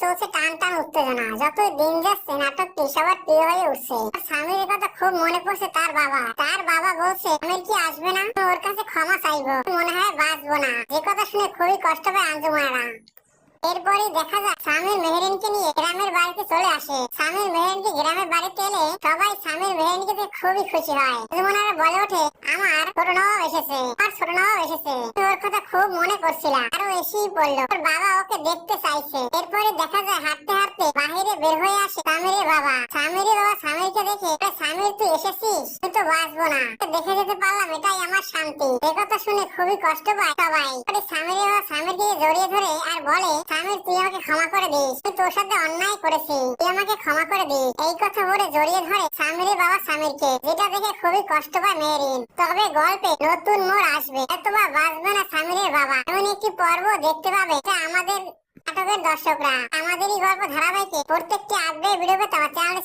চলছে টান টান উত্তেজনা। যতই দিন যাচ্ছে নাটকটি সবার প্রিয় হয়ে উঠছে। স্বামীর কথা খুব মনে পড়ছে তার বাবা। তার বাবা বলছে স্বামীর কি আসবে না, ওর কাছে ক্ষমা চাইবো, মনে হয় বাঁচবো না। যে কথা শুনে খুবই কষ্ট পায় আঞ্জুমারা। এরপরে দেখা যায় স্বামীর মেহেরিনকে নিয়ে গ্রামের বাড়িতে চলে আসে। স্বামীর মেহেরিনকে গ্রামের বাড়িতে এলে সবাই স্বামীর মেহেরিনকে দেখে খুবই খুশি হয়। আঞ্জুমানারা বলে ওঠে, আমার ছোট নবাব এসেছে, আমার ছোট নবাব এসেছে। ওর কথা খুব মনে করছিল, আরো এসেই পড়লো। ওর বাবা ওকে দেখতে চাইছে। এরপরে দেখা যায় হাঁটতে হাঁটতে বাহিরে বের হয়ে আসে স্বামীর বাবা। স্বামীর বাবা স্বামীরকে দেখে, স্বামীর তুই এসেছিস, তুই তো বাঁচবো না, দেখে যেতে পারলাম এটাই আমার শান্তি। এ কথা শুনে খুবই কষ্ট পায় সবাই। স্বামীর বাবা স্বামীরকে জড়িয়ে ধরে আর বলে, স্বামীর তুই আমাকে ক্ষমা করে দিস, তুই তোর সাথে অন্যায় করেছি, তুই আমাকে ক্ষমা করে দিস। এই কথা বলে জড়িয়ে ধরে স্বামীর বাবা স্বামীরকে, যেটা দেখে খুবই কষ্ট পায় মেহেরিন। তবে গল্পে নতুন মোড় আসবে, হয়তোবা বাঁচবে না স্বামীর বাবা, এমন একটি পর্ব দেখতে পাবে। এটা আমাদের নাটকের দর্শকরা। আমাদের এই গল্প ধারাবাহিকে প্রত্যেকটি আপডেট ভিডিও পেতে আমার চ্যানেলটি